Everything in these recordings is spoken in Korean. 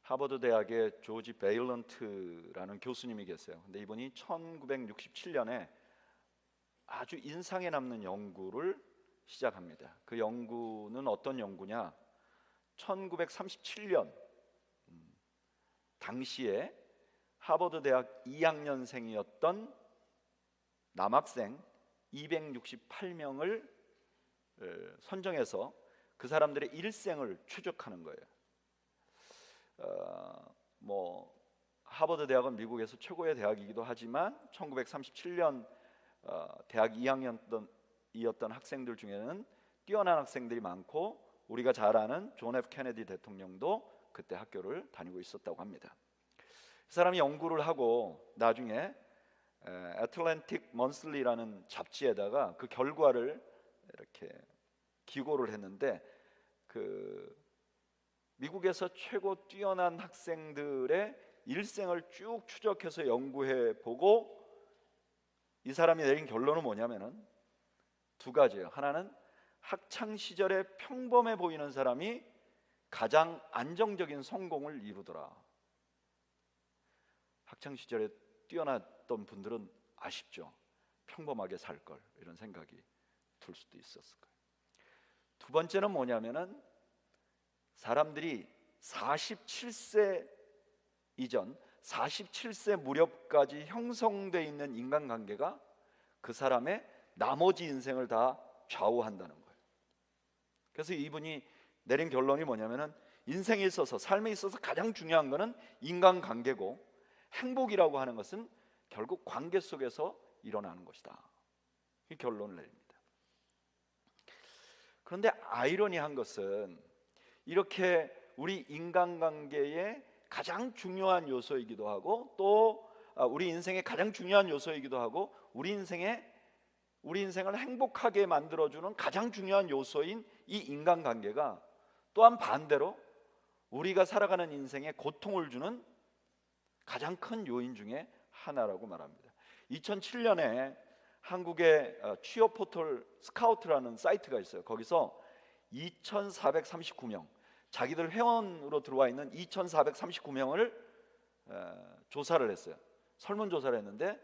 하버드 대학의 조지 베일런트라는 교수님이 계세요. 근데 이분이 1967년에 아주 인상에 남는 연구를 시작합니다. 그 연구는 어떤 연구냐? 1937년 당시에 하버드 대학 2학년생이었던 남학생 268명을 선정해서 그 사람들의 일생을 추적하는 거예요. 하버드 대학은 미국에서 최고의 대학이기도 하지만 1937년 대학 2학년이었던 학생들 중에는 뛰어난 학생들이 많고 우리가 잘 아는 존 F 케네디 대통령도 그때 학교를 다니고 있었다고 합니다. 그 사람이 연구를 하고 나중에 애틀랜틱 먼슬리라는 잡지에다가 그 결과를 이렇게 기고를 했는데, 그 미국에서 최고 뛰어난 학생들의 일생을 쭉 추적해서 연구해 보고 이 사람이 내린 결론은 뭐냐면은 두 가지예요. 하나는 학창 시절에 평범해 보이는 사람이 가장 안정적인 성공을 이루더라. 학창 시절에 뛰어났던 분들은 아쉽죠. 평범하게 살 걸, 이런 생각이 들 수도 있었을 거예요. 두 번째는 뭐냐면은 사람들이 47세 이전 47세 무렵까지 형성되어 있는 인간관계가 그 사람의 나머지 인생을 다 좌우한다는 거예요. 그래서 이분이 내린 결론이 뭐냐면은 인생에 있어서, 삶에 있어서 가장 중요한 것은 인간관계고 행복이라고 하는 것은 결국 관계 속에서 일어나는 것이다. 이 결론을 내립니다. 그런데 아이러니한 것은 이렇게 우리 인간관계의 가장 중요한 요소이기도 하고 또 우리 인생의 가장 중요한 요소이기도 하고 우리 인생을 행복하게 만들어주는 가장 중요한 요소인 이 인간관계가 또한 반대로 우리가 살아가는 인생에 고통을 주는 가장 큰 요인 중에 하나라고 말합니다. 2007년에 한국의 취업 포털 스카우트라는 사이트가 있어요. 거기서 2,439명, 자기들 회원으로 들어와 있는 2,439명을 조사를 했어요. 설문조사를 했는데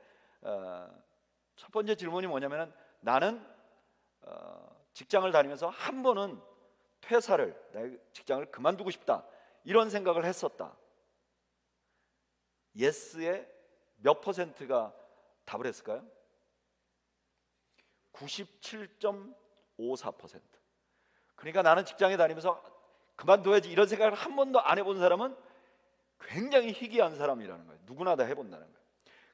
첫 번째 질문이 뭐냐면 나는 직장을 다니면서 한 번은 퇴사를, 내 직장을 그만두고 싶다, 이런 생각을 했었다. 예스에 몇 퍼센트가 답을 했을까요? 97.54%. 그러니까 나는 직장에 다니면서 그만둬야지, 이런 생각을 한 번도 안 해본 사람은 굉장히 희귀한 사람이라는 거예요. 누구나 다 해본다는 거예요.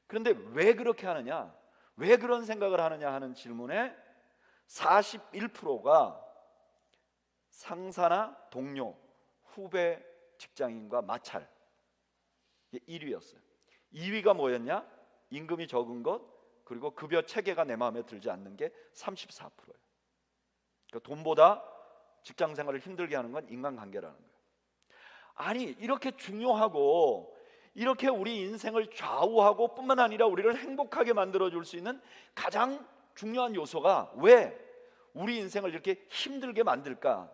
그런데 왜 그렇게 하느냐, 왜 그런 생각을 하느냐 하는 질문에 41%가 상사나 동료, 후배 직장인과 마찰, 1위였어요. 2위가 뭐였냐? 임금이 적은 것, 그리고 급여 체계가 내 마음에 들지 않는 게 34%예요. 그러니까 돈보다 직장 생활을 힘들게 하는 건 인간관계라는 거예요. 아니, 이렇게 중요하고 이렇게 우리 인생을 좌우하고 뿐만 아니라 우리를 행복하게 만들어줄 수 있는 가장 중요한 요소가 왜 우리 인생을 이렇게 힘들게 만들까?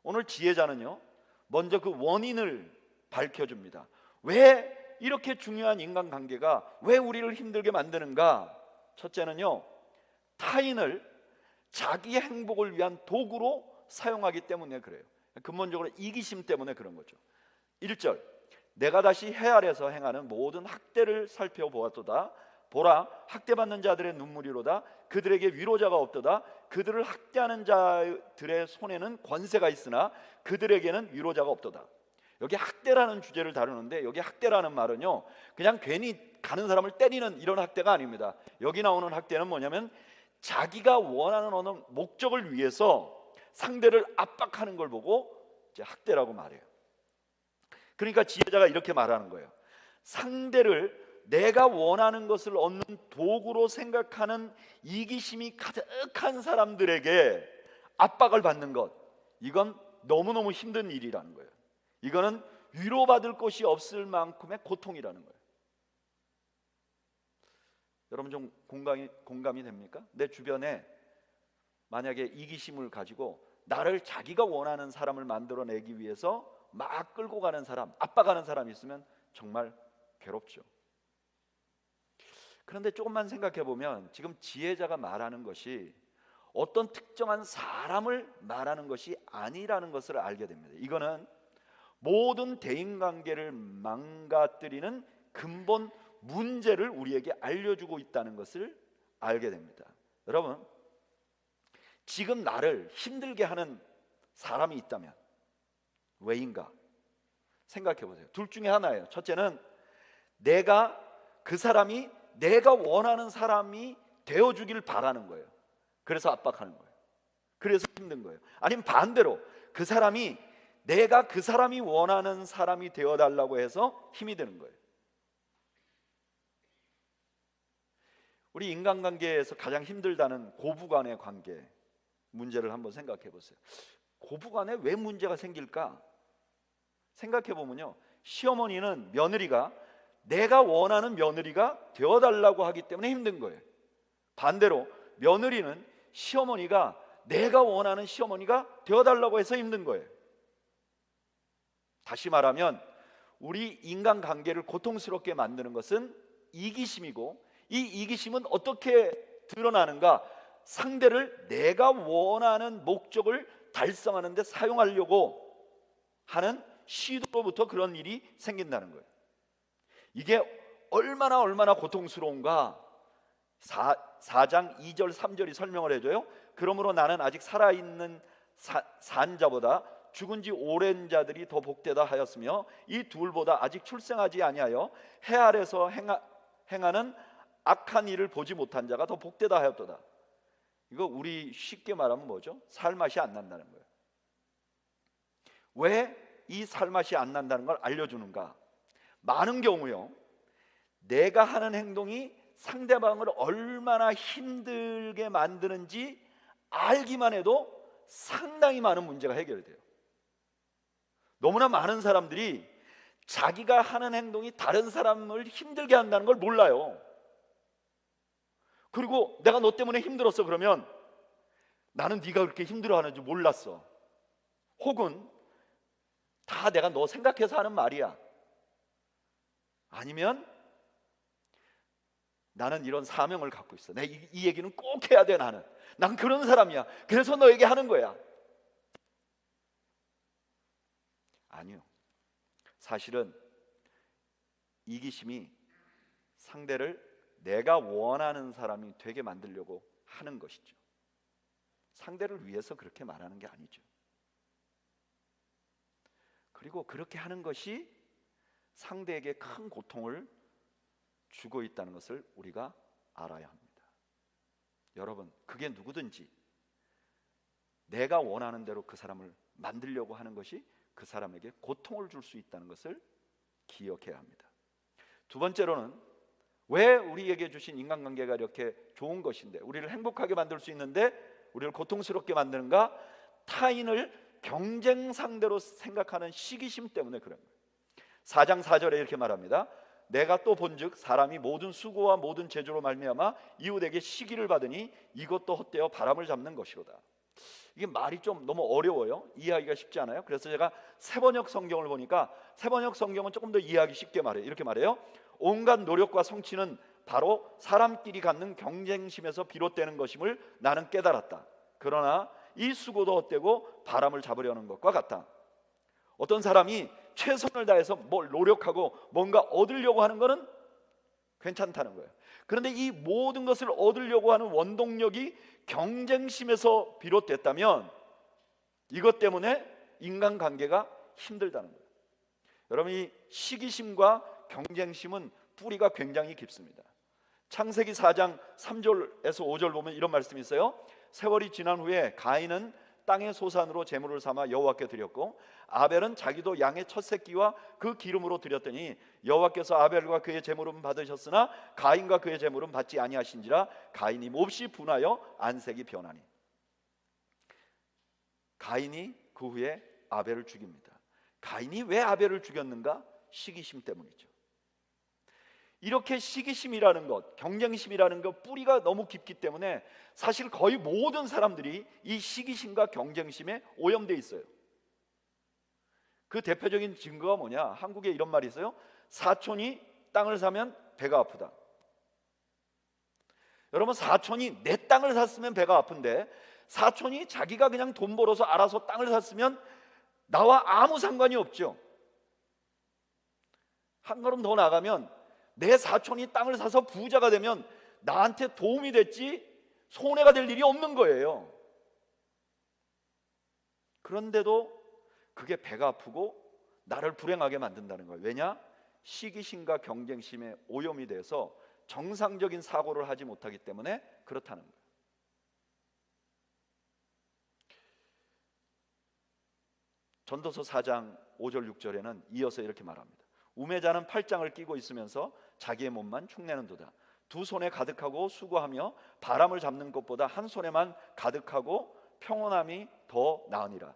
오늘 지혜자는요, 먼저 그 원인을 밝혀줍니다. 왜 이렇게 중요한 인간관계가 왜 우리를 힘들게 만드는가? 첫째는요, 타인을 자기의 행복을 위한 도구로 사용하기 때문에 그래요. 근본적으로 이기심 때문에 그런 거죠. 1절, 내가 다시 헤아려서 행하는 모든 학대를 살펴보았도다. 보라, 학대받는 자들의 눈물이로다. 그들에게 위로자가 없도다. 그들을 학대하는 자들의 손에는 권세가 있으나 그들에게는 위로자가 없도다. 여기 학대라는 주제를 다루는데, 여기 학대라는 말은요, 그냥 괜히 가는 사람을 때리는 이런 학대가 아닙니다. 여기 나오는 학대는 뭐냐면 자기가 원하는 어느 목적을 위해서 상대를 압박하는 걸 보고 이제 학대라고 말해요. 그러니까 지혜자가 이렇게 말하는 거예요. 상대를 내가 원하는 것을 얻는 도구로 생각하는 이기심이 가득한 사람들에게 압박을 받는 것, 이건 너무너무 힘든 일이라는 거예요. 이거는 위로받을 곳이 없을 만큼의 고통이라는 거예요. 여러분 좀 공감이 됩니까? 내 주변에 만약에 이기심을 가지고 나를 자기가 원하는 사람을 만들어내기 위해서 막 끌고 가는 사람, 압박하는 사람이 있으면 정말 괴롭죠. 그런데 조금만 생각해 보면 지금 지혜자가 말하는 것이 어떤 특정한 사람을 말하는 것이 아니라는 것을 알게 됩니다. 이거는 모든 대인관계를 망가뜨리는 근본 문제를 우리에게 알려주고 있다는 것을 알게 됩니다. 여러분, 지금 나를 힘들게 하는 사람이 있다면 왜인가? 생각해 보세요. 둘 중에 하나예요. 첫째는 그 사람이 내가 원하는 사람이 되어주길 바라는 거예요. 그래서 압박하는 거예요. 그래서 힘든 거예요. 아니면 반대로 그 사람이 내가 그 사람이 원하는 사람이 되어달라고 해서 힘이 드는 거예요. 우리 인간관계에서 가장 힘들다는 고부간의 관계 문제를 한번 생각해 보세요. 고부간에 왜 문제가 생길까? 생각해 보면요, 시어머니는 며느리가 내가 원하는 며느리가 되어달라고 하기 때문에 힘든 거예요. 반대로 며느리는 시어머니가 내가 원하는 시어머니가 되어달라고 해서 힘든 거예요. 다시 말하면 우리 인간관계를 고통스럽게 만드는 것은 이기심이고, 이 이기심은 어떻게 드러나는가? 상대를 내가 원하는 목적을 달성하는 데 사용하려고 하는 시도로부터 그런 일이 생긴다는 거예요. 이게 얼마나 고통스러운가? 4장 2절 3절이 설명을 해줘요. 그러므로 나는 아직 살아있는 산 자보다 죽은 지 오랜 자들이 더 복되다 하였으며 이 둘보다 아직 출생하지 아니하여 해 아래서 행하는 악한 일을 보지 못한 자가 더 복되다 하였도다. 이거 우리 쉽게 말하면 뭐죠? 살맛이 안 난다는 거예요. 왜 이 살맛이 안 난다는 걸 알려주는가? 많은 경우요, 내가 하는 행동이 상대방을 얼마나 힘들게 만드는지 알기만 해도 상당히 많은 문제가 해결이 돼요. 너무나 많은 사람들이 자기가 하는 행동이 다른 사람을 힘들게 한다는 걸 몰라요. 그리고 내가 너 때문에 힘들었어 그러면 나는 네가 그렇게 힘들어하는 줄 몰랐어. 혹은 다 내가 너 생각해서 하는 말이야. 아니면 나는 이런 사명을 갖고 있어. 내 이 얘기는 꼭 해야 돼. 난 그런 사람이야. 그래서 너에게 하는 거야. 아니요. 사실은 이기심이 상대를 내가 원하는 사람이 되게 만들려고 하는 것이죠. 상대를 위해서 그렇게 말하는 게 아니죠. 그리고 그렇게 하는 것이 상대에게 큰 고통을 주고 있다는 것을 우리가 알아야 합니다. 여러분, 그게 누구든지 내가 원하는 대로 그 사람을 만들려고 하는 것이 그 사람에게 고통을 줄 수 있다는 것을 기억해야 합니다. 두 번째로는 왜 우리에게 주신 인간관계가 이렇게 좋은 것인데, 우리를 행복하게 만들 수 있는데 우리를 고통스럽게 만드는가? 타인을 경쟁 상대로 생각하는 시기심 때문에 그런 거예요. 4장 4절에 이렇게 말합니다. 내가 또 본즉 사람이 모든 수고와 모든 제조로 말미암아 이웃에게 시기를 받으니 이것도 헛되어 바람을 잡는 것이로다. 이게 말이 좀 너무 어려워요. 이해하기가 쉽지 않아요. 그래서 제가 세번역 성경을 보니까 세번역 성경은 조금 더 이해하기 쉽게 말해요. 이렇게 말해요. 온갖 노력과 성취는 바로 사람끼리 갖는 경쟁심에서 비롯되는 것임을 나는 깨달았다. 그러나 이 수고도 헛되고 바람을 잡으려는 것과 같다. 어떤 사람이 최선을 다해서 뭘 노력하고 뭔가 얻으려고 하는 것은 괜찮다는 거예요. 그런데 이 모든 것을 얻으려고 하는 원동력이 경쟁심에서 비롯됐다면 이것 때문에 인간관계가 힘들다는 거예요. 여러분, 이 시기심과 경쟁심은 뿌리가 굉장히 깊습니다. 창세기 4장 3절에서 5절 보면 이런 말씀이 있어요. 세월이 지난 후에 가인은 땅의 소산으로 제물을 삼아 여호와께 드렸고 아벨은 자기도 양의 첫 새끼와 그 기름으로 드렸더니 여호와께서 아벨과 그의 제물은 받으셨으나 가인과 그의 제물은 받지 아니하신지라 가인이 몹시 분하여 안색이 변하니. 가인이 그 후에 아벨을 죽입니다. 가인이 왜 아벨을 죽였는가? 시기심 때문이죠. 이렇게 시기심이라는 것, 경쟁심이라는 것 뿌리가 너무 깊기 때문에 사실 거의 모든 사람들이 이 시기심과 경쟁심에 오염되어 있어요. 그 대표적인 증거가 뭐냐? 한국에 이런 말이 있어요. 사촌이 땅을 사면 배가 아프다. 여러분, 사촌이 내 땅을 샀으면 배가 아픈데 사촌이 자기가 그냥 돈 벌어서 알아서 땅을 샀으면 나와 아무 상관이 없죠. 한 걸음 더 나가면 내 사촌이 땅을 사서 부자가 되면 나한테 도움이 됐지 손해가 될 일이 없는 거예요. 그런데도 그게 배가 아프고 나를 불행하게 만든다는 거예요. 왜냐? 시기심과 경쟁심에 오염이 돼서 정상적인 사고를 하지 못하기 때문에 그렇다는 거예요. 전도서 4장 5절 6절에는 이어서 이렇게 말합니다. 우매자는 팔짱을 끼고 있으면서 자기의 몸만 축내는도다. 두 손에 가득하고 수고하며 바람을 잡는 것보다 한 손에만 가득하고 평온함이 더 나으니라.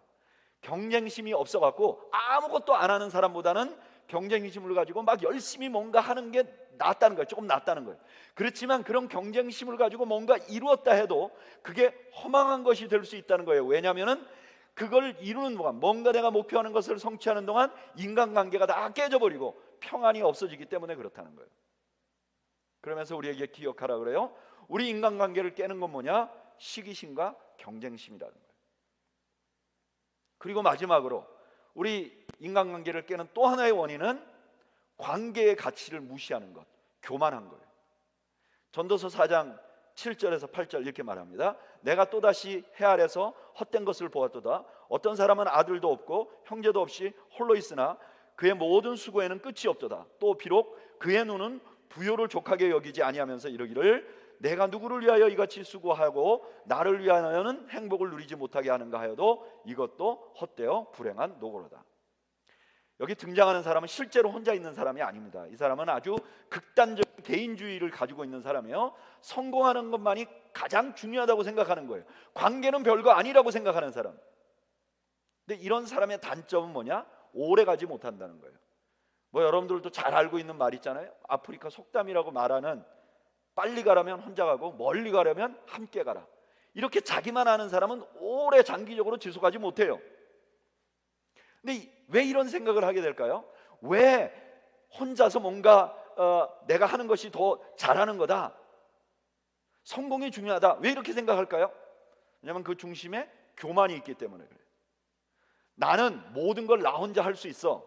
경쟁심이 없어갖고 아무것도 안 하는 사람보다는 경쟁심을 가지고 막 열심히 뭔가 하는 게 낫다는 거예요. 조금 낫다는 거예요. 그렇지만 그런 경쟁심을 가지고 뭔가 이루었다 해도 그게 허망한 것이 될 수 있다는 거예요. 왜냐하면 그걸 이루는 동안, 뭔가 내가 목표하는 것을 성취하는 동안 인간관계가 다 깨져버리고 평안이 없어지기 때문에 그렇다는 거예요. 그러면서 우리에게 기억하라 그래요. 우리 인간관계를 깨는 건 뭐냐? 시기심과 경쟁심이라는 거예요. 그리고 마지막으로 우리 인간관계를 깨는 또 하나의 원인은 관계의 가치를 무시하는 것, 교만한 거예요. 전도서 4장 7절에서 8절 이렇게 말합니다. 내가 또다시 해 아래서 헛된 것을 보았도다. 어떤 사람은 아들도 없고 형제도 없이 홀로 있으나 그의 모든 수고에는 끝이 없도다. 또 비록 그의 눈은 부요를 족하게 여기지 아니하면서 이르기를 내가 누구를 위하여 이같이 수고하고 나를 위하여는 행복을 누리지 못하게 하는가 하여도 이것도 헛되어 불행한 노고로다. 여기 등장하는 사람은 실제로 혼자 있는 사람이 아닙니다. 이 사람은 아주 극단적 개인주의를 가지고 있는 사람이에요. 성공하는 것만이 가장 중요하다고 생각하는 거예요. 관계는 별거 아니라고 생각하는 사람. 근데 이런 사람의 단점은 뭐냐? 오래 가지 못한다는 거예요. 뭐 여러분들도 잘 알고 있는 말 있잖아요. 아프리카 속담이라고 말하는 빨리 가려면 혼자 가고 멀리 가려면 함께 가라. 이렇게 자기만 아는 사람은 오래 장기적으로 지속하지 못해요. 근데 왜 이런 생각을 하게 될까요? 왜 혼자서 뭔가 내가 하는 것이 더 잘하는 거다, 성공이 중요하다, 왜 이렇게 생각할까요? 왜냐하면 그 중심에 교만이 있기 때문에 그래요. 나는 모든 걸 나 혼자 할 수 있어.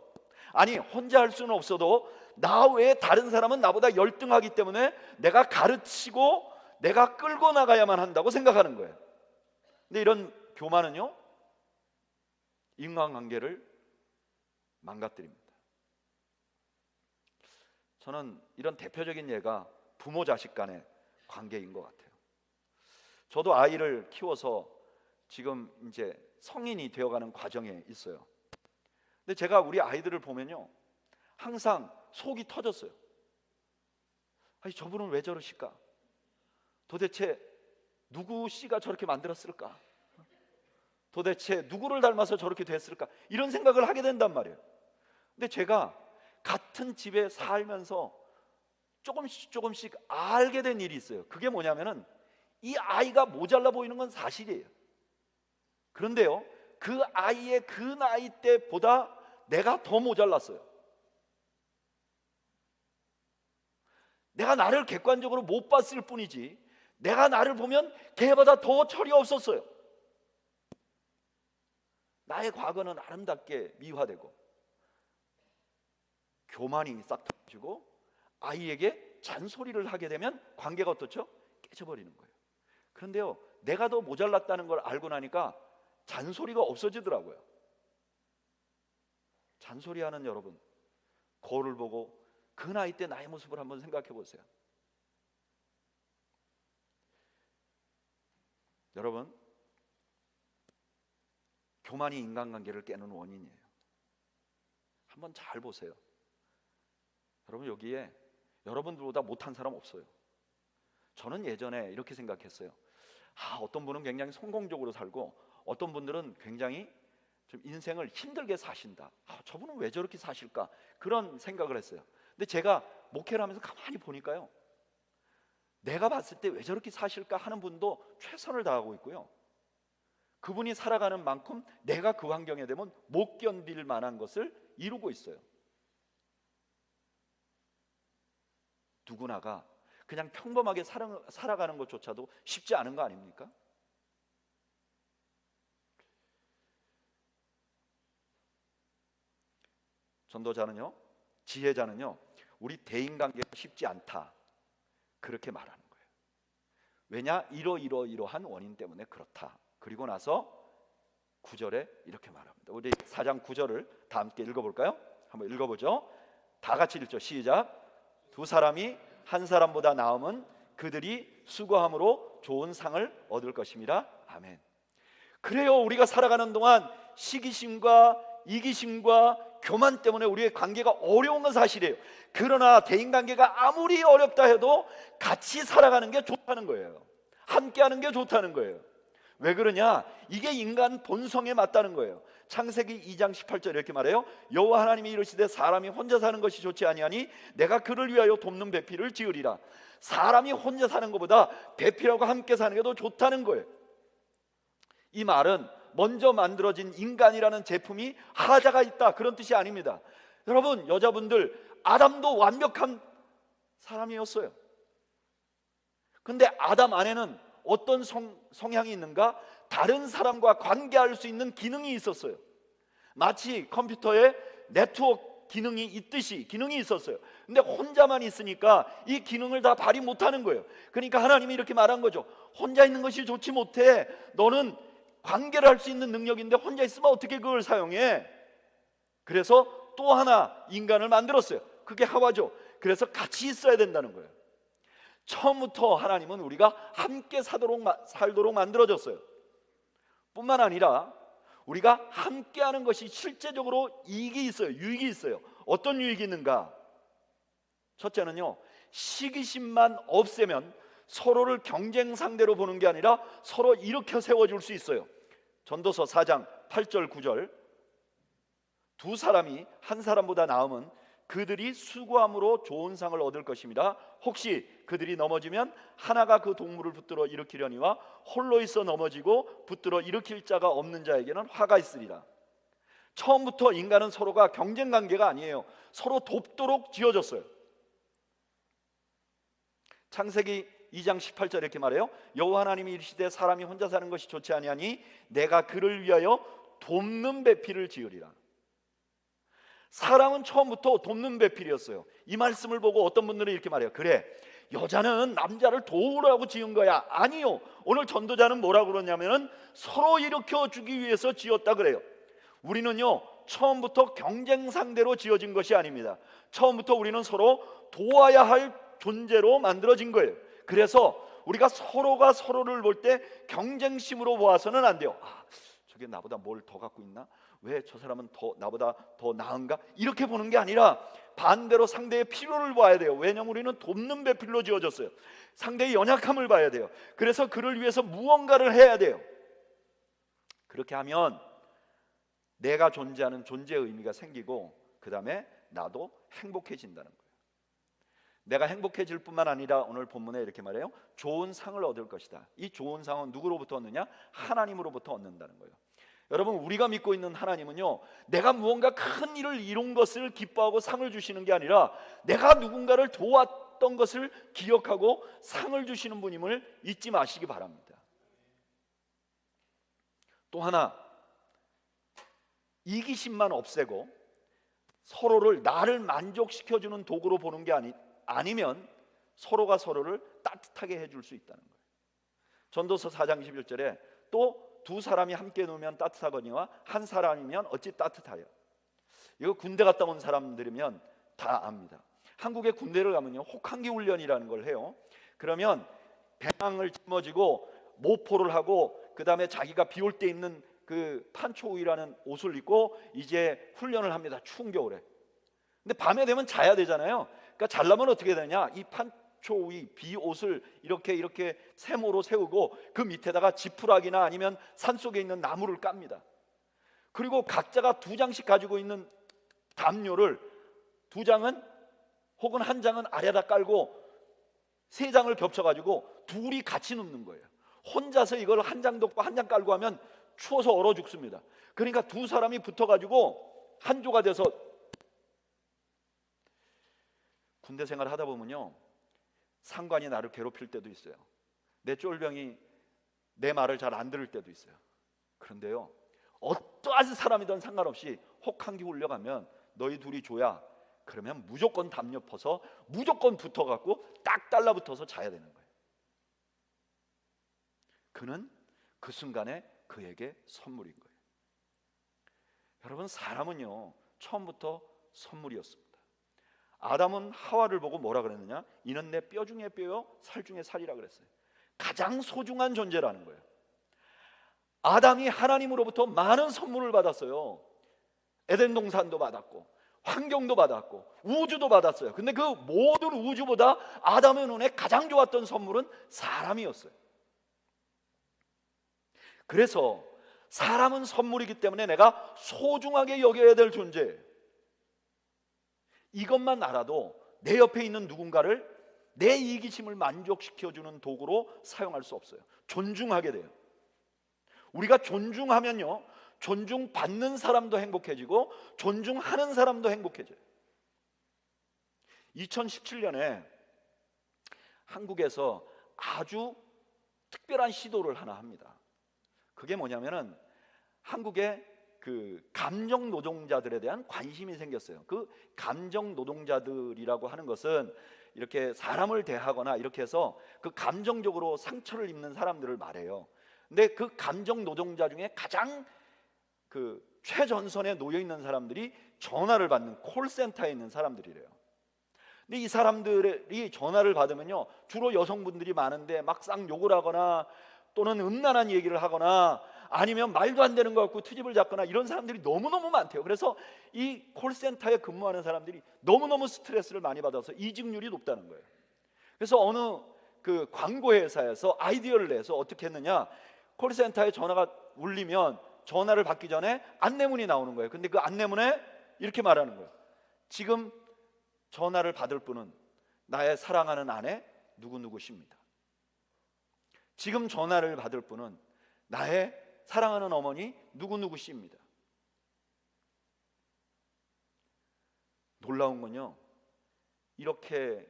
아니, 혼자 할 수는 없어도 나 외에 다른 사람은 나보다 열등하기 때문에 내가 가르치고 내가 끌고 나가야만 한다고 생각하는 거예요. 근데 이런 교만은요, 인간관계를 망가뜨립니다. 저는 이런 대표적인 예가 부모 자식 간의 관계인 것 같아요. 저도 아이를 키워서 지금 이제 성인이 되어가는 과정에 있어요. 근데 제가 우리 아이들을 보면요, 항상 속이 터졌어요. 아니, 저분은 왜 저러실까? 도대체 누구 씨가 저렇게 만들었을까? 도대체 누구를 닮아서 저렇게 됐을까? 이런 생각을 하게 된단 말이에요. 근데 제가 같은 집에 살면서 조금씩 알게 된 일이 있어요. 그게 뭐냐면은 이 아이가 모자라 보이는 건 사실이에요. 그런데요, 그 아이의 그 나이 때보다 내가 더 모자랐어요. 내가 나를 객관적으로 못 봤을 뿐이지 내가 나를 보면 걔보다 더 철이 없었어요. 나의 과거는 아름답게 미화되고 교만이 싹 터지고 아이에게 잔소리를 하게 되면 관계가 어떻죠? 깨져버리는 거예요. 그런데요, 내가 더 모자랐다는 걸 알고 나니까 잔소리가 없어지더라고요. 잔소리하는 여러분, 거울을 보고 그 나이 때 나의 모습을 한번 생각해 보세요. 여러분, 교만이 인간관계를 깨는 원인이에요. 한번 잘 보세요. 여러분, 여기에 여러분들보다 못한 사람 없어요. 저는 예전에 이렇게 생각했어요. 어떤 분은 굉장히 성공적으로 살고 어떤 분들은 굉장히 좀 인생을 힘들게 사신다. 저분은 왜 저렇게 사실까? 그런 생각을 했어요. 근데 제가 목회를 하면서 가만히 보니까요, 내가 봤을 때 왜 저렇게 사실까 하는 분도 최선을 다하고 있고요, 그분이 살아가는 만큼 내가 그 환경에 되면 못 견딜 만한 것을 이루고 있어요. 누구나가 그냥 평범하게 살아가는 것조차도 쉽지 않은 거 아닙니까? 전도자는요, 지혜자는요, 우리 대인관계가 쉽지 않다 그렇게 말하는 거예요. 왜냐? 이러한 원인 때문에 그렇다. 그리고 나서 9절에 이렇게 말합니다. 우리 4장 9절을 다 함께 읽어볼까요? 한번 읽어보죠. 다 같이 읽죠. 시작. 두 사람이 한 사람보다 나음은 그들이 수고함으로 좋은 상을 얻을 것입니다. 아멘. 그래요, 우리가 살아가는 동안 시기심과 이기심과 교만 때문에 우리의 관계가 어려운 건 사실이에요. 그러나 대인관계가 아무리 어렵다 해도 같이 살아가는 게 좋다는 거예요. 함께하는 게 좋다는 거예요. 왜 그러냐? 이게 인간 본성에 맞다는 거예요. 창세기 2장 18절 이렇게 말해요. 여호와 하나님이 이르시되 사람이 혼자 사는 것이 좋지 아니하니 내가 그를 위하여 돕는 배필을 지으리라. 사람이 혼자 사는 것보다 배필하고 함께 사는 게 더 좋다는 거예요. 이 말은 먼저 만들어진 인간이라는 제품이 하자가 있다 그런 뜻이 아닙니다. 여러분, 여자분들, 아담도 완벽한 사람이었어요. 근데 아담 안에는 어떤 성향이 있는가? 다른 사람과 관계할 수 있는 기능이 있었어요. 마치 컴퓨터에 네트워크 기능이 있듯이 기능이 있었어요. 근데 혼자만 있으니까 이 기능을 다 발휘 못하는 거예요. 그러니까 하나님이 이렇게 말한 거죠. 혼자 있는 것이 좋지 못해. 너는 관계를 할 수 있는 능력인데 혼자 있으면 어떻게 그걸 사용해? 그래서 또 하나 인간을 만들었어요. 그게 하와죠. 그래서 같이 있어야 된다는 거예요. 처음부터 하나님은 우리가 함께 살도록 만들어졌어요. 뿐만 아니라 우리가 함께하는 것이 실제적으로 이익이 있어요. 유익이 있어요. 어떤 유익이 있는가? 첫째는요, 시기심만 없애면 서로를 경쟁 상대로 보는 게 아니라 서로 일으켜 세워줄 수 있어요. 전도서 4장 8절 9절. 두 사람이 한 사람보다 나음은 그들이 수고함으로 좋은 상을 얻을 것입니다. 혹시 그들이 넘어지면 하나가 그 동물을 붙들어 일으키려니와 홀로 있어 넘어지고 붙들어 일으킬 자가 없는 자에게는 화가 있으리라. 처음부터 인간은 서로가 경쟁 관계가 아니에요. 서로 돕도록 지어졌어요. 창세기 2장 18절 이렇게 말해요. 여호와 하나님이 이르시되 사람이 혼자 사는 것이 좋지 아니하니 내가 그를 위하여 돕는 배필을 지으리라. 사람은 처음부터 돕는 배필이었어요. 이 말씀을 보고 어떤 분들은 이렇게 말해요. 그래, 여자는 남자를 도우라고 지은 거야. 아니요, 오늘 전도자는 뭐라고 그러냐면 서로 일으켜 주기 위해서 지었다 그래요. 우리는요, 처음부터 경쟁 상대로 지어진 것이 아닙니다. 처음부터 우리는 서로 도와야 할 존재로 만들어진 거예요. 그래서 우리가 서로가 서로를 볼 때 경쟁심으로 보아서는 안 돼요. 저게 나보다 뭘 더 갖고 있나? 왜 저 사람은 나보다 더 나은가? 이렇게 보는 게 아니라 반대로 상대의 필요를 봐야 돼요. 왜냐하면 우리는 돕는 배필로 지어졌어요. 상대의 연약함을 봐야 돼요. 그래서 그를 위해서 무언가를 해야 돼요. 그렇게 하면 내가 존재하는 존재의 의미가 생기고 그 다음에 나도 행복해진다는 거예요. 내가 행복해질 뿐만 아니라 오늘 본문에 이렇게 말해요. 좋은 상을 얻을 것이다. 이 좋은 상은 누구로부터 얻느냐? 하나님으로부터 얻는다는 거예요. 여러분, 우리가 믿고 있는 하나님은요, 내가 무언가 큰 일을 이룬 것을 기뻐하고 상을 주시는 게 아니라 내가 누군가를 도왔던 것을 기억하고 상을 주시는 분임을 잊지 마시기 바랍니다. 또 하나, 이기심만 없애고 서로를 나를 만족시켜주는 도구로 보는 게 아니면 서로가 서로를 따뜻하게 해줄 수 있다는 거예요. 전도서 4장 21절에 또 두 사람이 함께 누우면 따뜻하거니와 한 사람이면 어찌 따뜻하여. 이거 군대 갔다 온 사람들이면 다 압니다. 한국에 군대를 가면요, 혹한기 훈련이라는 걸 해요. 그러면 배낭을 짊어지고 모포를 하고 그 다음에 자기가 비 올 때 입는 그 판초우이라는 옷을 입고 이제 훈련을 합니다. 추운 겨울에. 근데 밤에 되면 자야 되잖아요. 그러니까 자려면 어떻게 되냐? 이 판초우이 비옷을 이렇게 세모로 세우고 그 밑에다가 지푸라기나 아니면 산속에 있는 나무를 깝니다. 그리고 각자가 2장씩 가지고 있는 담요를 2장은 혹은 1장은 아래다 깔고 3장을 겹쳐가지고 둘이 같이 눕는 거예요. 혼자서 이걸 1장 덮고 1장 깔고 하면 추워서 얼어 죽습니다. 그러니까 두 사람이 붙어가지고 한 조가 돼서 군대 생활을 하다 보면요, 상관이 나를 괴롭힐 때도 있어요. 내 쫄병이 내 말을 잘 안 들을 때도 있어요. 그런데요, 어떠한 사람이든 상관없이 혹한기 울려가면 너희 둘이 조야, 그러면 무조건 담요 퍼서 무조건 붙어갖고 딱 달라붙어서 자야 되는 거예요. 그는 그 순간에 그에게 선물인 거예요. 여러분, 사람은요 처음부터 선물이었습니다. 아담은 하와를 보고 뭐라 그랬느냐? 이는 내 뼈 중에 뼈요 살 중에 살이라 그랬어요. 가장 소중한 존재라는 거예요. 아담이 하나님으로부터 많은 선물을 받았어요. 에덴 동산도 받았고 환경도 받았고 우주도 받았어요. 근데 그 모든 우주보다 아담의 눈에 가장 좋았던 선물은 사람이었어요. 그래서 사람은 선물이기 때문에 내가 소중하게 여겨야 될 존재예요. 이것만 알아도 내 옆에 있는 누군가를 내 이기심을 만족시켜주는 도구로 사용할 수 없어요. 존중하게 돼요. 우리가 존중하면요, 존중받는 사람도 행복해지고 존중하는 사람도 행복해져요. 2017년에 한국에서 아주 특별한 시도를 하나 합니다. 그게 뭐냐면은 한국의 그 감정 노동자들에 대한 관심이 생겼어요. 그 감정 노동자들이라고 하는 것은 이렇게 사람을 대하거나 이렇게 해서 그 감정적으로 상처를 입는 사람들을 말해요. 근데 그 감정 노동자 중에 가장 그 최전선에 놓여 있는 사람들이 전화를 받는 콜센터에 있는 사람들이래요. 근데 이 사람들이 전화를 받으면요, 주로 여성분들이 많은데 막상 욕을 하거나 또는 음란한 얘기를 하거나 아니면 말도 안 되는 거 갖고 트집을 잡거나 이런 사람들이 너무너무 많대요. 그래서 이 콜센터에 근무하는 사람들이 너무너무 스트레스를 많이 받아서 이직률이 높다는 거예요. 그래서 어느 그 광고 회사에서 아이디어를 내서 어떻게 했느냐, 콜센터에 전화가 울리면 전화를 받기 전에 안내문이 나오는 거예요. 근데 그 안내문에 이렇게 말하는 거예요. 지금 전화를 받을 분은 나의 사랑하는 아내 누구누구십니다. 지금 전화를 받을 분은 나의 사랑하는 어머니 누구누구십니다. 놀라운 건요, 이렇게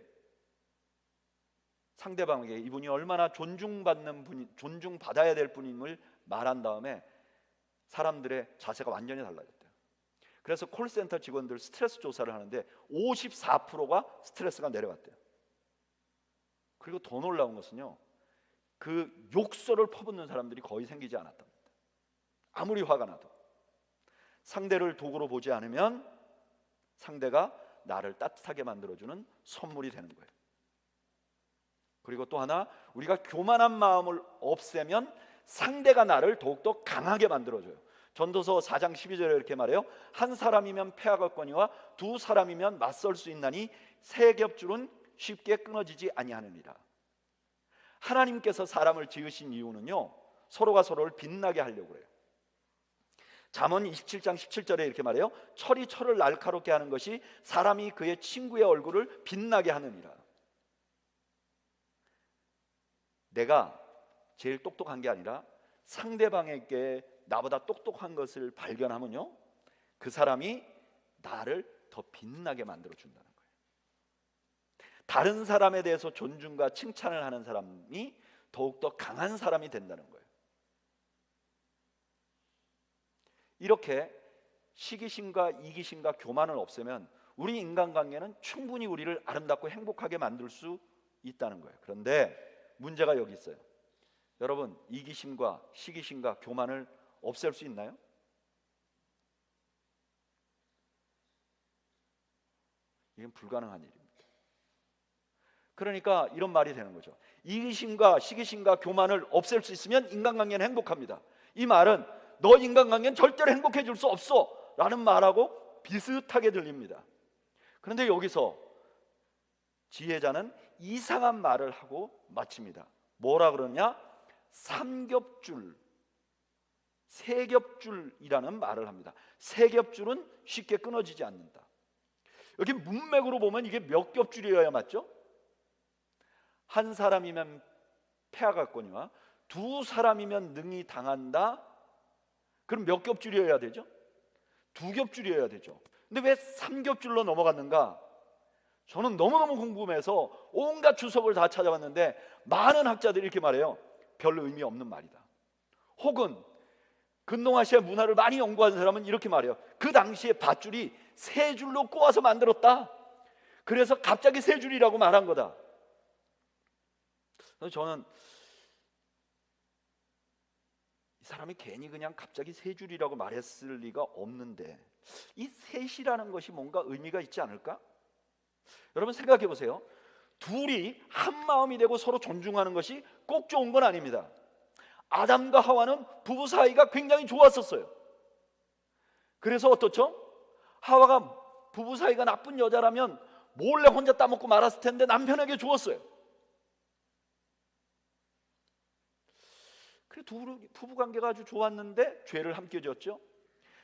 상대방에게 이분이 얼마나 존중받는 분이, 존중받아야 될 분임을 말한 다음에 사람들의 자세가 완전히 달라졌대요. 그래서 콜센터 직원들 스트레스 조사를 하는데 54%가 스트레스가 내려갔대요. 그리고 더 놀라운 것은요, 그 욕설을 퍼붓는 사람들이 거의 생기지 않았답니다. 아무리 화가 나도 상대를 도구로 보지 않으면 상대가 나를 따뜻하게 만들어주는 선물이 되는 거예요. 그리고 또 하나, 우리가 교만한 마음을 없애면 상대가 나를 더욱더 강하게 만들어줘요. 전도서 4장 12절에 이렇게 말해요. 한 사람이면 패하겠거니와 두 사람이면 맞설 수 있나니 세 겹줄은 쉽게 끊어지지 아니하느니라. 하나님께서 사람을 지으신 이유는요, 서로가 서로를 빛나게 하려고 해요. 잠언 27장 17절에 이렇게 말해요. 철이 철을 날카롭게 하는 것이 사람이 그의 친구의 얼굴을 빛나게 하느니라. 내가 제일 똑똑한 게 아니라 상대방에게 나보다 똑똑한 것을 발견하면요, 그 사람이 나를 더 빛나게 만들어 준다는 거예요. 다른 사람에 대해서 존중과 칭찬을 하는 사람이 더욱더 강한 사람이 된다는 거예요. 이렇게 시기심과 이기심과 교만을 없애면 우리 인간관계는 충분히 우리를 아름답고 행복하게 만들 수 있다는 거예요. 그런데 문제가 여기 있어요. 여러분, 이기심과 시기심과 교만을 없앨 수 있나요? 이건 불가능한 일입니다. 그러니까 이런 말이 되는 거죠. 이기심과 시기심과 교만을 없앨 수 있으면 인간관계는 행복합니다. 이 말은 너 인간관계는 절대로 행복해질 수 없어 라는 말하고 비슷하게 들립니다. 그런데 여기서 지혜자는 이상한 말을 하고 마칩니다. 뭐라 그러냐? 삼겹줄, 세겹줄이라는 말을 합니다. 세겹줄은 쉽게 끊어지지 않는다. 여기 문맥으로 보면 이게 몇 겹줄이어야 맞죠? 한 사람이면 패하겠거니와 두 사람이면 능히 당한다. 그럼 몇 겹줄이어야 되죠? 2겹줄이어야 되죠. 근데 왜 3겹줄로 넘어갔는가? 저는 너무너무 궁금해서 온갖 주석을 다 찾아봤는데 많은 학자들이 이렇게 말해요. 별 의미 없는 말이다. 혹은 근동아시아 문화를 많이 연구한 사람은 이렇게 말해요. 그 당시에 밧줄이 3줄로 꼬아서 만들었다. 그래서 갑자기 3줄이라고 말한 거다. 그래서 저는 이 사람이 괜히 그냥 갑자기 3줄이라고 말했을 리가 없는데 이 셋이라는 것이 뭔가 의미가 있지 않을까? 여러분 생각해 보세요. 둘이 한 마음이 되고 서로 존중하는 것이 꼭 좋은 건 아닙니다. 아담과 하와는 부부 사이가 굉장히 좋았었어요. 그래서 어떻죠? 하와가 부부 사이가 나쁜 여자라면 몰래 혼자 따먹고 말았을 텐데 남편에게 주었어요. 그래 부부 관계가 아주 좋았는데 죄를 함께 지었죠.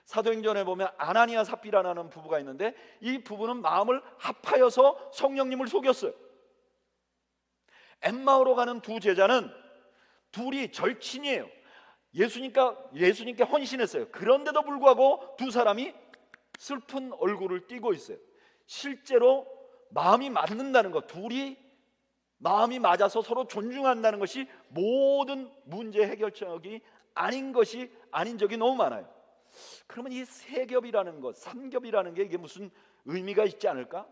사도행전에 보면 아나니아 삽비라는 부부가 있는데 이 부부는 마음을 합하여서 성령님을 속였어요. 엠마오로 가는 두 제자는 둘이 절친이에요. 예수님께 헌신했어요. 그런데도 불구하고 두 사람이 슬픈 얼굴을 띠고 있어요. 실제로 마음이 맞는다는 것, 둘이 마음이 맞아서 서로 존중한다는 것이 모든 문제 해결책이 아닌 적이 너무 많아요. 그러면 이 3겹이라는 것, 3겹이라는 게 이게 무슨 의미가 있지 않을까?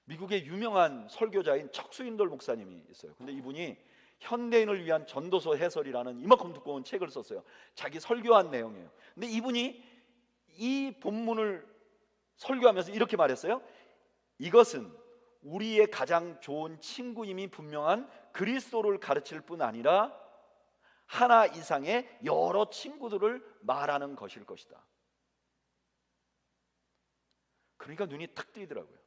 미국의 유명한 설교자인 척수인돌 목사님이 있어요. 근데 이분이 현대인을 위한 전도서 해설이라는 이만큼 두꺼운 책을 썼어요. 자기 설교한 내용이에요. 근데 이분이 이 본문을 설교하면서 이렇게 말했어요. 이것은 우리의 가장 좋은 친구임이 분명한 그리스도를 가르칠 뿐 아니라 하나 이상의 여러 친구들을 말하는 것일 것이다. 그러니까 눈이 탁 뜨이더라고요.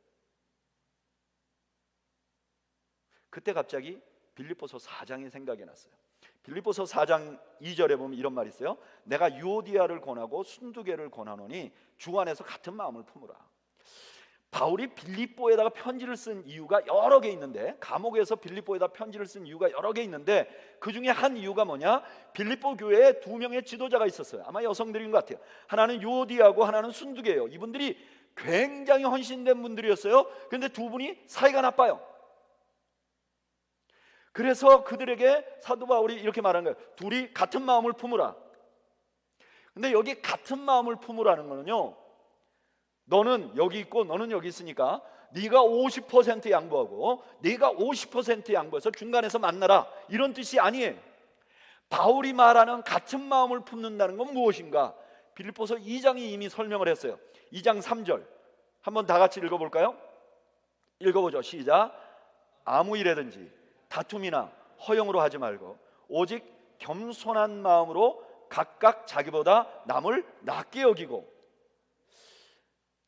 그때 갑자기 빌립보서 4장이 생각이 났어요. 빌립보서 4장 2절에 보면 이런 말이 있어요. 내가 유오디아를 권하고 순두개를 권하노니 주 안에서 같은 마음을 품으라. 바울이 빌립보에다가 편지를 쓴 이유가 여러 개 있는데, 감옥에서 빌립보에다 편지를 쓴 이유가 여러 개 있는데 그 중에 한 이유가 뭐냐? 빌립보 교회에 2명의 지도자가 있었어요. 아마 여성들인 것 같아요. 하나는 유오디아고 하나는 순두개예요. 이분들이 굉장히 헌신된 분들이었어요. 그런데 두 분이 사이가 나빠요. 그래서 그들에게 사도 바울이 이렇게 말한 거예요. 둘이 같은 마음을 품으라. 근데 여기 같은 마음을 품으라는 거는요, 너는 여기 있고 너는 여기 있으니까 네가 50% 양보하고 네가 50% 양보해서 중간에서 만나라, 이런 뜻이 아니에요. 바울이 말하는 같은 마음을 품는다는 건 무엇인가? 빌립보서 2장이 이미 설명을 했어요. 2장 3절 한번 다 같이 읽어볼까요? 읽어보죠. 시작. 아무 일에든지 다툼이나 허용으로 하지 말고 오직 겸손한 마음으로 각각 자기보다 남을 낮게 여기고.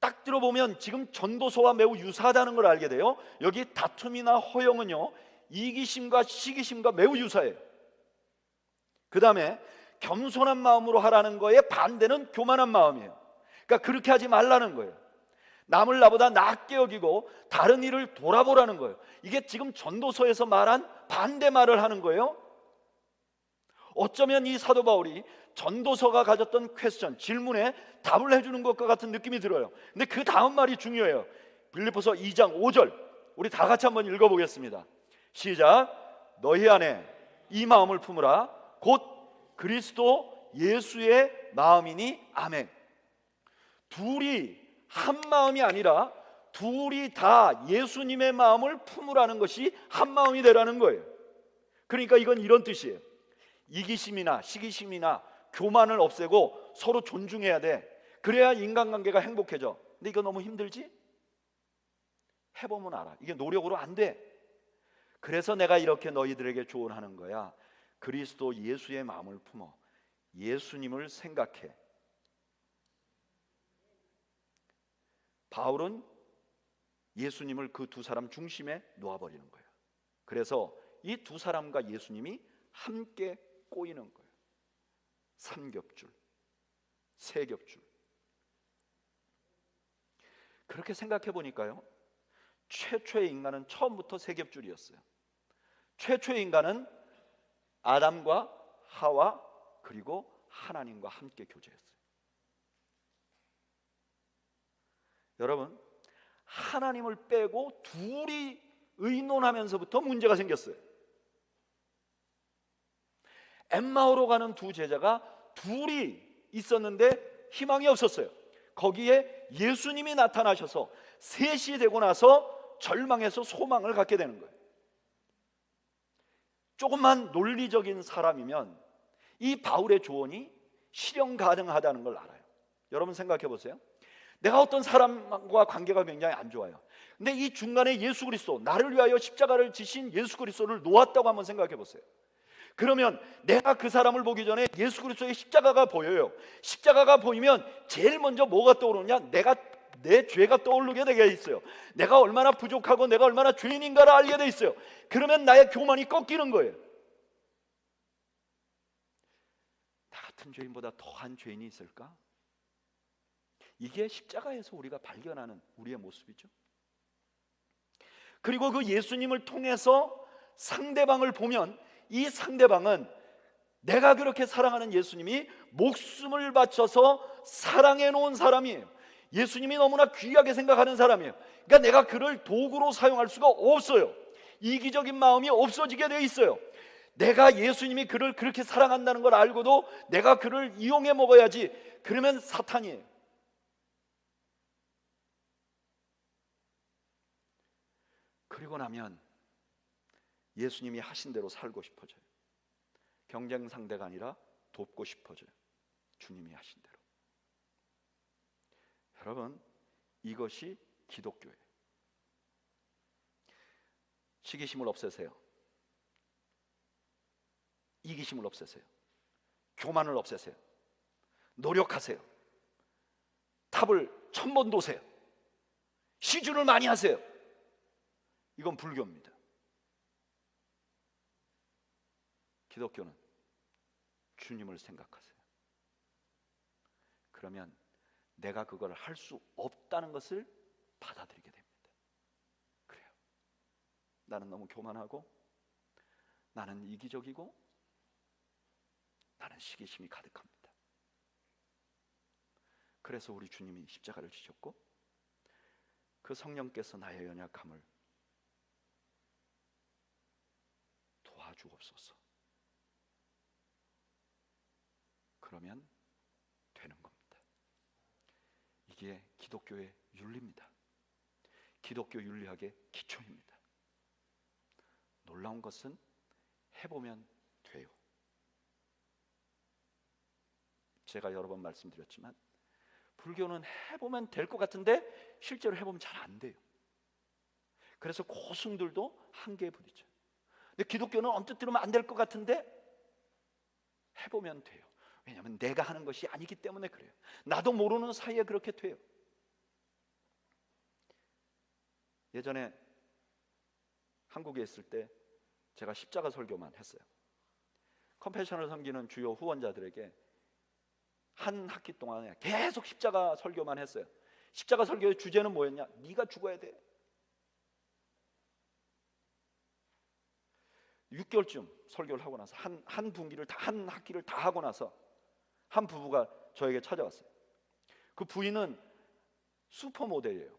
딱 들어보면 지금 전도서와 매우 유사하다는 걸 알게 돼요. 여기 다툼이나 허용은요, 이기심과 시기심과 매우 유사해요. 그 다음에 겸손한 마음으로 하라는 거에 반대는 교만한 마음이에요. 그러니까 그렇게 하지 말라는 거예요. 남을 나보다 낮게 여기고 다른 일을 돌아보라는 거예요. 이게 지금 전도서에서 말한 반대 말을 하는 거예요. 어쩌면 이 사도 바울이 전도서가 가졌던 퀘스천, 질문에 답을 해주는 것과 같은 느낌이 들어요. 근데 그 다음 말이 중요해요. 빌립보서 2장 5절 우리 다 같이 한번 읽어보겠습니다. 시작. 너희 안에 이 마음을 품으라. 곧 그리스도 예수의 마음이니 아멘. 둘이 한 마음이 아니라 둘이 다 예수님의 마음을 품으라는 것이 한 마음이 되라는 거예요. 그러니까 이건 이런 뜻이에요. 이기심이나 시기심이나 교만을 없애고 서로 존중해야 돼. 그래야 인간관계가 행복해져. 근데 이거 너무 힘들지? 해보면 알아. 이게 노력으로 안 돼. 그래서 내가 이렇게 너희들에게 조언하는 거야. 그리스도 예수의 마음을 품어 예수님을 생각해. 바울은 예수님을 그 두 사람 중심에 놓아버리는 거예요. 그래서 이 두 사람과 예수님이 함께 꼬이는 거예요. 3겹줄, 3겹줄. 그렇게 생각해 보니까요, 최초의 인간은 처음부터 3겹줄이었어요. 최초의 인간은 아담과 하와 그리고 하나님과 함께 교제했어요. 여러분, 하나님을 빼고 둘이 의논하면서부터 문제가 생겼어요. 엠마오로 가는 두 제자가 둘이 있었는데 희망이 없었어요. 거기에 예수님이 나타나셔서 셋이 되고 나서 절망해서 소망을 갖게 되는 거예요. 조금만 논리적인 사람이면 이 바울의 조언이 실현 가능하다는 걸 알아요. 여러분 생각해 보세요. 내가 어떤 사람과 관계가 굉장히 안 좋아요. 근데 이 중간에 예수 그리스도, 나를 위하여 십자가를 지신 예수 그리스도를 놓았다고 한번 생각해 보세요. 그러면 내가 그 사람을 보기 전에 예수 그리스도의 십자가가 보여요. 십자가가 보이면 제일 먼저 뭐가 떠오르냐? 내 죄가 떠오르게 되게 있어요. 내가 얼마나 부족하고 내가 얼마나 죄인인가를 알게 돼 있어요. 그러면 나의 교만이 꺾이는 거예요. 나 같은 죄인보다 더한 죄인이 있을까? 이게 십자가에서 우리가 발견하는 우리의 모습이죠. 그리고 그 예수님을 통해서 상대방을 보면 이 상대방은 내가 그렇게 사랑하는 예수님이 목숨을 바쳐서 사랑해 놓은 사람이에요. 예수님이 너무나 귀하게 생각하는 사람이에요. 그러니까 내가 그를 도구로 사용할 수가 없어요. 이기적인 마음이 없어지게 돼 있어요. 내가 예수님이 그를 그렇게 사랑한다는 걸 알고도 내가 그를 이용해 먹어야지. 그러면 사탄이에요. 그리고 나면 예수님이 하신 대로 살고 싶어져요. 경쟁 상대가 아니라 돕고 싶어져요. 주님이 하신 대로. 여러분, 이것이 기독교예요. 시기심을 없애세요. 이기심을 없애세요. 교만을 없애세요. 노력하세요. 탑을 1000번 도세요. 시주를 많이 하세요. 이건 불교입니다. 기독교는 주님을 생각하세요. 그러면 내가 그걸 할 수 없다는 것을 받아들이게 됩니다. 그래요. 나는 너무 교만하고 나는 이기적이고 나는 시기심이 가득합니다. 그래서 우리 주님이 십자가를 지셨고 그 성령께서 나의 연약함을 도와주옵소서. 그러면 되는 겁니다. 이게 기독교의 윤리입니다. 기독교 윤리학의 기초입니다. 놀라운 것은 해보면 돼요. 제가 여러 번 말씀드렸지만 불교는 해보면 될 것 같은데 실제로 해보면 잘 안 돼요. 그래서 고승들도 한계에 부딪혀요. 근데 기독교는 언뜻 들으면 안 될 것 같은데 해보면 돼요. 왜냐하면 내가 하는 것이 아니기 때문에 그래요. 나도 모르는 사이에 그렇게 돼요. 예전에 한국에 있을 때 제가 십자가 설교만 했어요. 컴패션을 섬기는 주요 후원자들에게 한 학기 동안에 계속 십자가 설교만 했어요. 십자가 설교의 주제는 뭐였냐? 네가 죽어야 돼. 6개월쯤 설교를 하고 나서 한 분기를 한 학기를 다 하고 나서 한 부부가 저에게 찾아왔어요. 그 부인은 슈퍼모델이에요.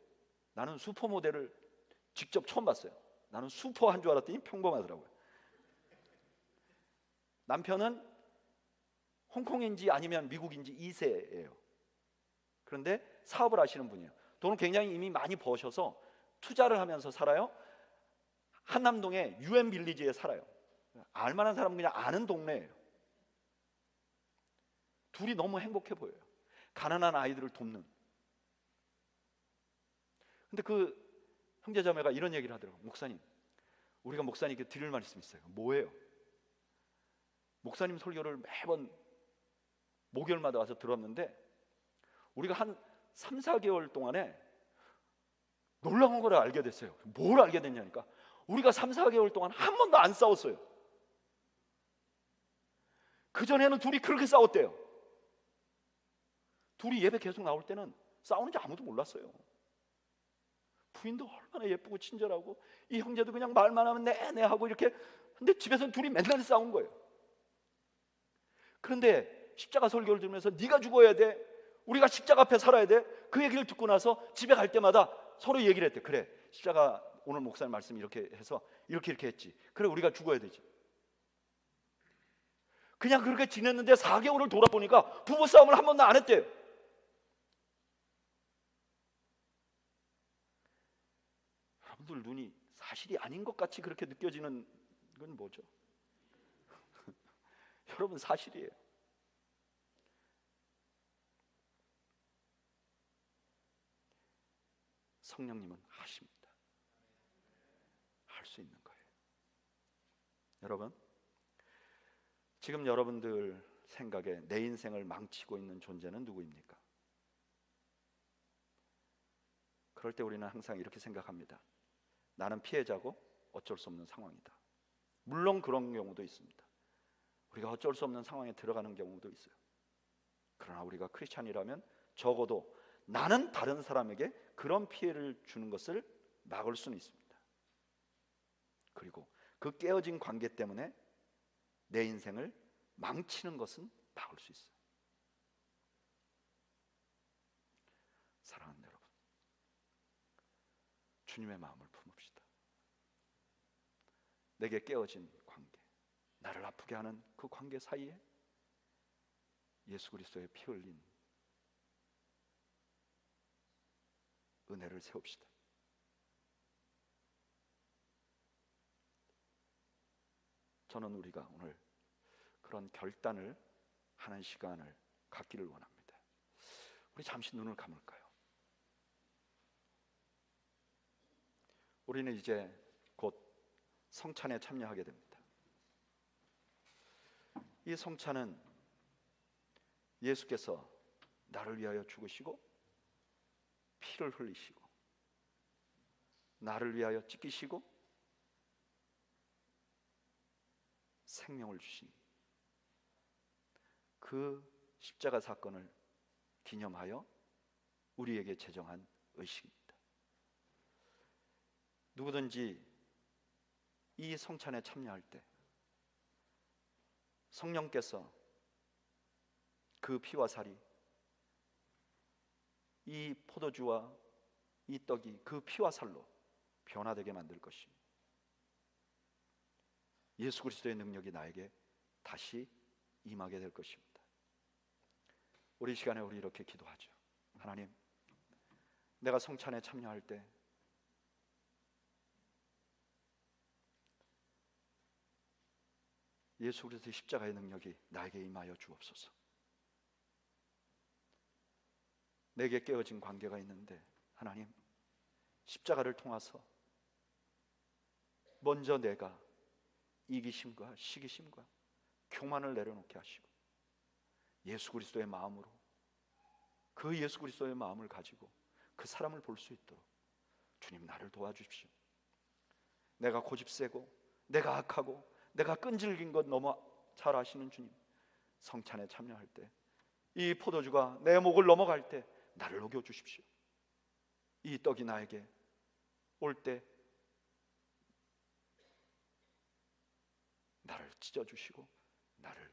나는 슈퍼모델을 직접 처음 봤어요. 나는 슈퍼한 줄 알았더니 평범하더라고요. 남편은 홍콩인지 아니면 미국인지 2세예요. 그런데 사업을 하시는 분이에요. 돈을 굉장히 이미 많이 버셔서 투자를 하면서 살아요. 한남동의 UN 빌리지에 살아요. 알만한 사람은 그냥 아는 동네예요. 둘이 너무 행복해 보여요. 가난한 아이들을 돕는. 근데 그 형제자매가 이런 얘기를 하더라고요. 목사님, 우리가 목사님께 드릴 말씀이 있어요. 뭐예요? 목사님 설교를 매번 목요일마다 와서 들었는데 우리가 한 3, 4개월 동안에 놀라운 걸 알게 됐어요. 뭘 알게 됐냐니까 우리가 3, 4개월 동안 한 번도 안 싸웠어요. 그전에는 둘이 그렇게 싸웠대요. 둘이 예배 계속 나올 때는 싸우는지 아무도 몰랐어요. 부인도 얼마나 예쁘고 친절하고 이 형제도 그냥 말만 하면 네네 하고 이렇게. 근데 집에서는 둘이 맨날 싸운 거예요. 그런데 십자가 설교를 들으면서 네가 죽어야 돼, 우리가 십자가 앞에 살아야 돼, 그 얘기를 듣고 나서 집에 갈 때마다 서로 얘기를 했대. 그래, 십자가 오늘 목사님 말씀 이렇게 해서 이렇게 했지. 그래, 우리가 죽어야 되지. 그냥 그렇게 지냈는데 4개월을 돌아보니까 부부싸움을 한 번도 안 했대요. 여러분들 눈이 사실이 아닌 것 같이 그렇게 느껴지는 건 뭐죠? 여러분, 사실이에요. 성령님은 하십니다. 할 수 있는 거예요. 여러분, 지금 여러분들 생각에 내 인생을 망치고 있는 존재는 누구입니까? 그럴 때 우리는 항상 이렇게 생각합니다. 나는 피해자고 어쩔 수 없는 상황이다. 물론 그런 경우도 있습니다. 우리가 어쩔 수 없는 상황에 들어가는 경우도 있어요. 그러나 우리가 크리스찬이라면 적어도 나는 다른 사람에게 그런 피해를 주는 것을 막을 수는 있습니다. 그리고 그 깨어진 관계 때문에 내 인생을 망치는 것은 막을 수 있어요. 사랑하는 여러분, 주님의 마음을 품읍시다. 내게 깨어진 관계, 나를 아프게 하는 그 관계 사이에 예수 그리스도의 피 흘린 은혜를 세웁시다. 저는 우리가 오늘 그런 결단을 하는 시간을 갖기를 원합니다. 우리 잠시 눈을 감을까요? 우리는 이제 곧 성찬에 참여하게 됩니다. 이 성찬은 예수께서 나를 위하여 죽으시고 피를 흘리시고 나를 위하여 찢기시고 생명을 주신 그 십자가 사건을 기념하여 우리에게 제정한 의식입니다. 누구든지 이 성찬에 참여할 때 성령께서 그 피와 살이 이 포도주와 이 떡이 그 피와 살로 변화되게 만들 것입니다. 예수 그리스도의 능력이 나에게 다시 임하게 될 것입니다. 우리 시간에 우리 이렇게 기도하죠. 하나님, 내가 성찬에 참여할 때 예수 그리스도의 십자가의 능력이 나에게 임하여 주옵소서. 내게 깨어진 관계가 있는데 하나님, 십자가를 통해서 먼저 내가 이기심과 시기심과 교만을 내려놓게 하시고 예수 그리스도의 마음으로, 그 예수 그리스도의 마음을 가지고 그 사람을 볼 수 있도록 주님 나를 도와주십시오. 내가 고집세고 내가 악하고 내가 끈질긴 것 너무 잘 아시는 주님, 성찬에 참여할 때 이 포도주가 내 목을 넘어갈 때 나를 녹여주십시오. 이 떡이 나에게 올 때 나를 찢어주시고 나를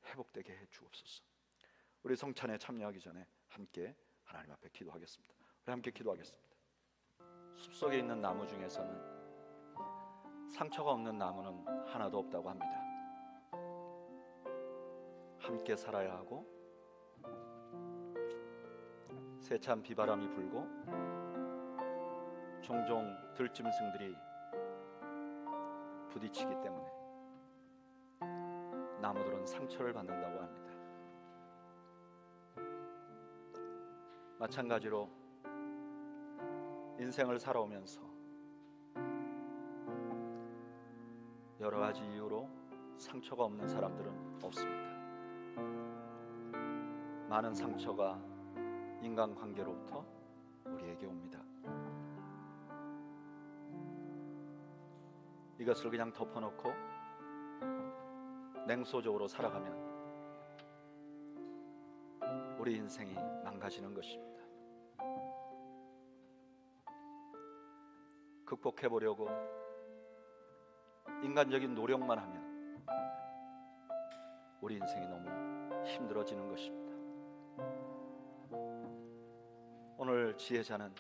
회복되게 해 주옵소서. 우리 성찬에 참여하기 전에 함께 하나님 앞에 기도하겠습니다. 우리 함께 기도하겠습니다. 숲속에 있는 나무 중에서는 상처가 없는 나무는 하나도 없다고 합니다. 함께 살아야 하고 세찬 비바람이 불고 종종 들짐승들이 부딪히기 때문에 나무들은 상처를 받는다고 합니다. 마찬가지로 인생을 살아오면서 여러 가지 이유로 상처가 없는 사람들은 없습니다. 많은 상처가 인간관계로부터 우리에게 옵니다. 이것을 그냥 덮어놓고 냉소적으로 살아가면 우리 인생이 망가지는 것입니다. 극복해보려고 인간적인 노력만 하면 우리 인생이 너무 힘들어지는 것입니다. 오늘 지혜자는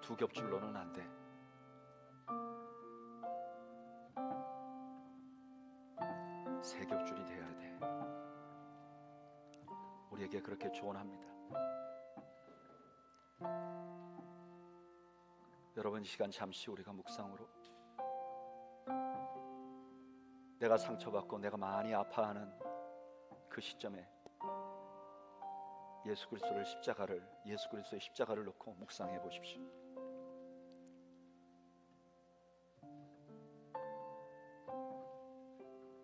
두 겹줄로는 안 돼. 세 겹줄이 돼야 돼. 우리에게 그렇게 조언합니다. 여러분, 이 시간 잠시 우리가 묵상으로 내가 상처받고 내가 많이 아파하는 그 시점에 예수 그리스도의 십자가를 놓고 묵상해 보십시오.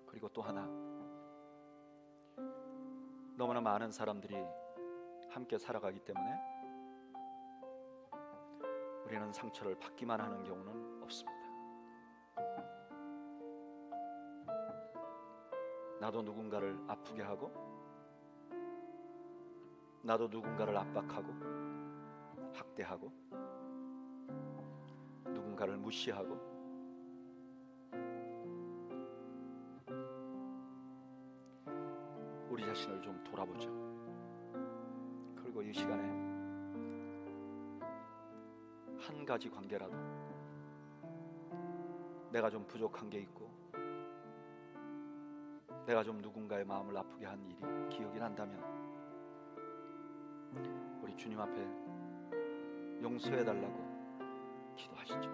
그리고 또 하나, 너무나 많은 사람들이 함께 살아가기 때문에 우리는 상처를 받기만 하는 경우는 없습니다. 나도 누군가를 아프게 하고, 나도 누군가를 압박하고 학대하고 누군가를 무시하고 우리 자신을 좀 돌아보죠. 그리고 이 시간에 한 가지 관계라도 내가 좀 부족한 게 있고 내가 좀 누군가의 마음을 아프게 한 일이 기억이 난다면 우리 주님 앞에 용서해달라고 기도하시죠.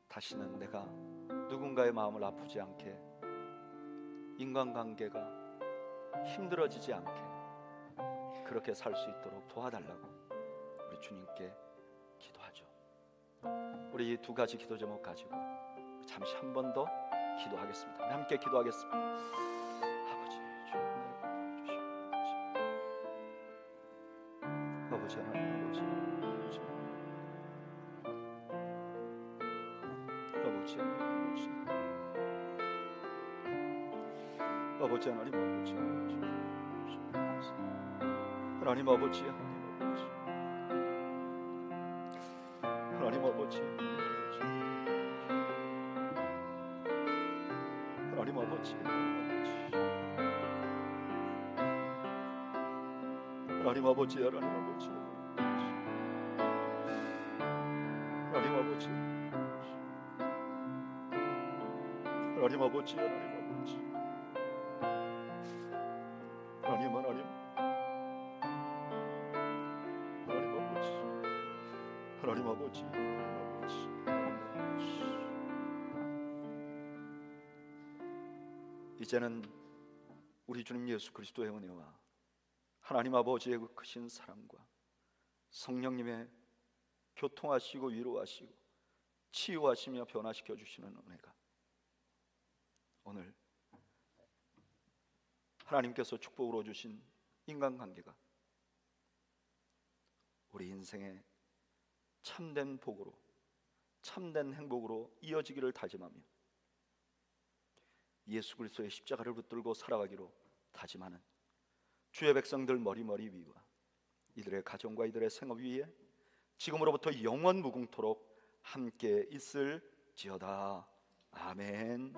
다시는 내가 누군가의 마음을 아프지 않게, 인간관계가 힘들어지지 않게 그렇게 살 수 있도록 도와달라고 우리 주님께 기도하죠. 우리 이 두 가지 기도 제목 가지고 잠시 한 번 더 기도하겠습니다. 함께 기도하겠습니다. 아버지, 아버지 하나님, 아버지 하나님, 하나님 아버지, 하나님 아버지, 하나님 아버지, 하나님 아버지, 하나님 아버지, 하나님 아버지, 하나님 아버지, 하나님 아버지, 하나님 아버지, 이제는 우리 주님 예수 그리스도의 은혜와 하나님 아버지의 그 크신 사랑과 성령님의 교통하시고 위로하시고 치유하시며 변화시켜 주시는 은혜가 오늘 하나님께서 축복으로 주신 인간관계가 우리 인생의 참된 복으로, 참된 행복으로 이어지기를 다짐하며 예수 그리스도의 십자가를 붙들고 살아가기로 다짐하는 주의 백성들 머리머리 위와 이들의 가정과 이들의 생업 위에 지금으로부터 영원 무궁토록 함께 있을지어다. 아멘.